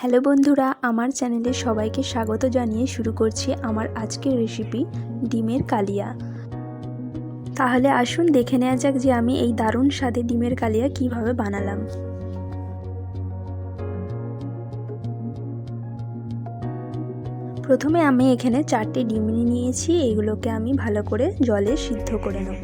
Hello বন্ধুরা, আমার চ্যানেলে সবাইকে স্বাগত জানিয়ে শুরু করছি আমার আজকের রেসিপি ডিমের কালিয়া। তাহলে আসুন দেখে নেওয়া যাক যে আমি এই দারুণ স্বাদে ডিমের কালিয়া কিভাবে বানালাম। প্রথমে আমি এখানে 4টে ডিম নিয়েছি, এগুলোকে আমি ভালো করে জলে সিদ্ধ করে নেব।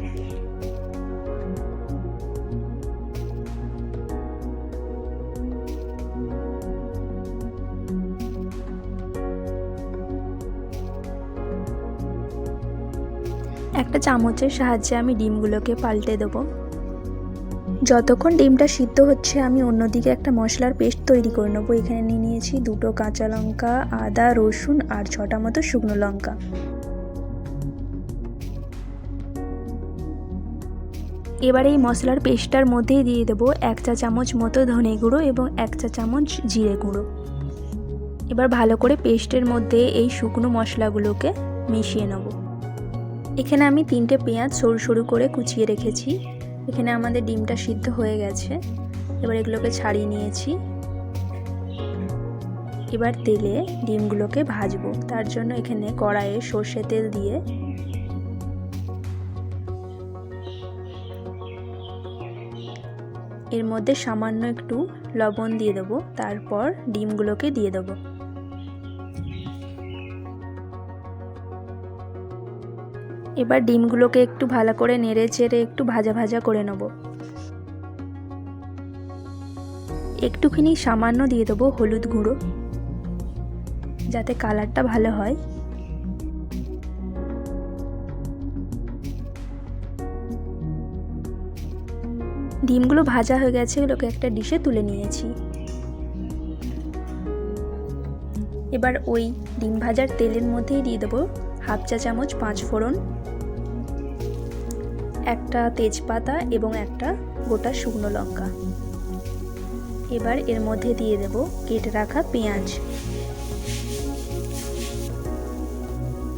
একটা চামচের সাহায্যে আমি ডিমগুলোকে পাল্টে দেবো। যতক্ষণ ডিমটা সিদ্ধ হচ্ছে আমি অন্যদিকে একটা মশলার পেস্ট তৈরি করে নেবো। এখানে নিয়েছি 2টো কাঁচা লঙ্কা, আদা, রসুন আর 6টা মতো শুকনো লঙ্কা। এবার এই মশলার পেস্টটার মধ্যেই দিয়ে দেবো 1 চা চামচ মতো ধনে গুঁড়ো এবং 1 চা চামচ জিরে গুঁড়ো। এবার ভালো করে পেস্টের মধ্যে এই শুকনো মশলাগুলোকে মিশিয়ে নেব। এখানে আমি 3টে পেঁয়াজ সরু সরু করে কুচিয়ে রেখেছি। এখানে আমাদের ডিমটা সিদ্ধ হয়ে গেছে, এবার এগুলোকে ছাড়িয়ে নিয়েছি। এবার তেলে ডিমগুলোকে ভাজবো। তার জন্য এখানে কড়াইয়ে সর্ষে তেল দিয়ে এর মধ্যে সামান্য একটু লবণ দিয়ে দেবো, তারপর ডিমগুলোকে দিয়ে দেবো। এবার ডিমগুলোকে একটু ভালো করে নেড়ে চেড়ে একটু ভাজা ভাজা করে নেব। একটুখানি সামান্য দিয়ে দেবো হলুদ গুঁড়ো, যাতে কালারটা ভালো হয়। ডিমগুলো ভাজা হয়ে গেছে, এগুলোকে একটা ডিশে তুলে নিয়েছি। এবার ওই ডিম ভাজার তেলের মধ্যেই দিয়ে দেবো 1/2 চা চামচ 5 ফোড়ন, একটা তেজপাতা এবং একটা গোটা শুকনো লঙ্কা। এবার এর মধ্যে দিয়ে দেব কেটে রাখা পেঁয়াজ।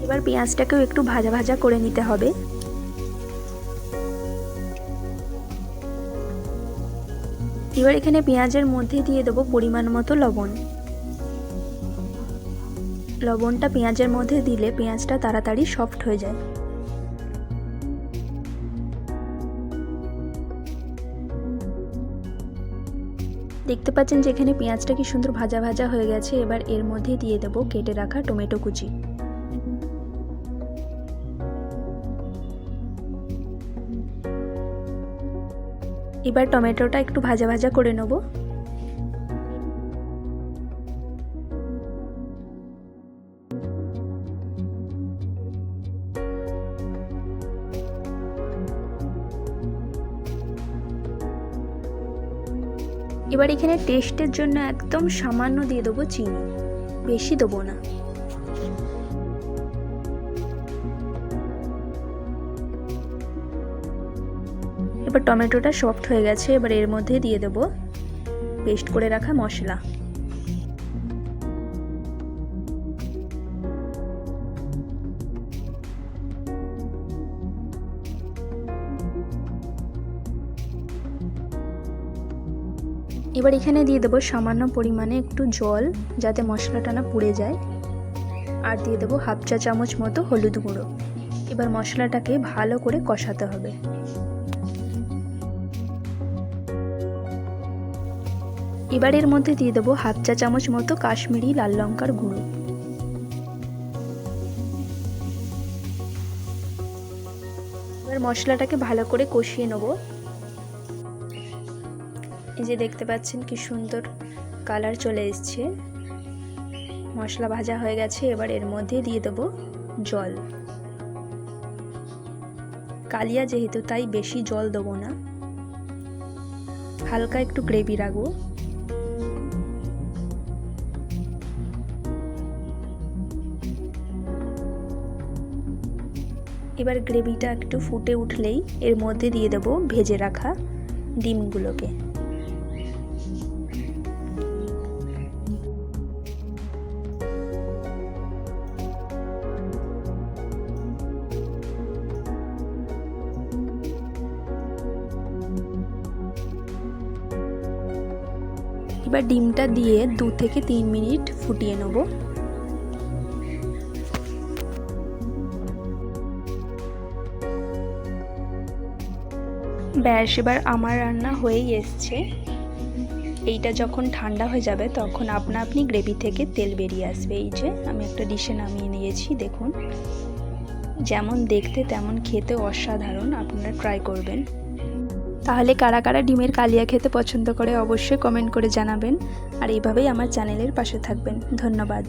এবার পেঁয়াজটাকেও একটু ভাজা ভাজা করে নিতে হবে। এবার এখানে পেঁয়াজের মধ্যে দিয়ে দেবো পরিমাণ মতো লবণ। লবণটা পেঁয়াজের মধ্যে দিলে পেঁয়াজটা তাড়াতাড়ি সফট হয়ে যায়। দেখতে পাচ্ছেন যে এখানে পেঁয়াজটা কি সুন্দর ভাজা ভাজা হয়ে গেছে। এবার এর মধ্যে দিয়ে দেবো কেটে রাখা টমেটো কুচি। এবার টমেটোটা একটু ভাজা ভাজা করে নেব। এবার এখানে টেস্টের জন্য একদম সামান্য দিয়ে দেবো চিনি, বেশি দেবো না। এবার টমেটোটা সফট হয়ে গেছে, এবার এর মধ্যে দিয়ে দেবো পেস্ট করে রাখা মশলা। এবার এখানে দিয়ে দেবো সামান্য পরিমাণে একটু জল, যাতে মশলাটা না পুড়ে যায়, আর দিয়ে দেবো 1/2 চা চামচ মতো হলুদ গুঁড়ো। এবার মশলাটাকে ভালো করে কষাতে হবে। এবার এর মধ্যে দিয়ে দেবো 1/2 চা চামচ মতো কাশ্মীরি লাল লঙ্কার গুঁড়ো। এবার মশলাটাকে ভালো করে কষিয়ে নেব। এই যে দেখতে পাচ্ছেন কি সুন্দর কালার চলে এসছে, মশলা ভাজা হয়ে গেছে। এবার এর মধ্যে দিয়ে দেবো জল। কালিয়া যেহেতু, তাই বেশি জল দেবো না, হালকা একটু গ্রেভি রাখবো। এবার গ্রেভিটা একটু ফুটে উঠলেই এর মধ্যে দিয়ে দেবো ভেজে রাখা ডিমগুলোকে। এবার ডিমটা দিয়ে 2 থেকে 3 মিনিট ফুটিয়ে নেব। ব্যাস, এবার আমার রান্না হয়েই এসছে। এইটা যখন ঠান্ডা হয়ে যাবে তখন আপনা আপনি গ্রেভি থেকে তেল বেরিয়ে আসবে। এই যে আমি একটা ডিশে নামিয়ে নিয়েছি, দেখুন যেমন দেখতে তেমন খেতে অসাধারণ। আপনারা ট্রাই করবেন। তাহলে কারা কারা ডিমের কালিয়া খেতে পছন্দ করে অবশ্যই কমেন্ট করে জানাবেন। আর এইভাবেই আমার চ্যানেলের পাশে থাকবেন। ধন্যবাদ।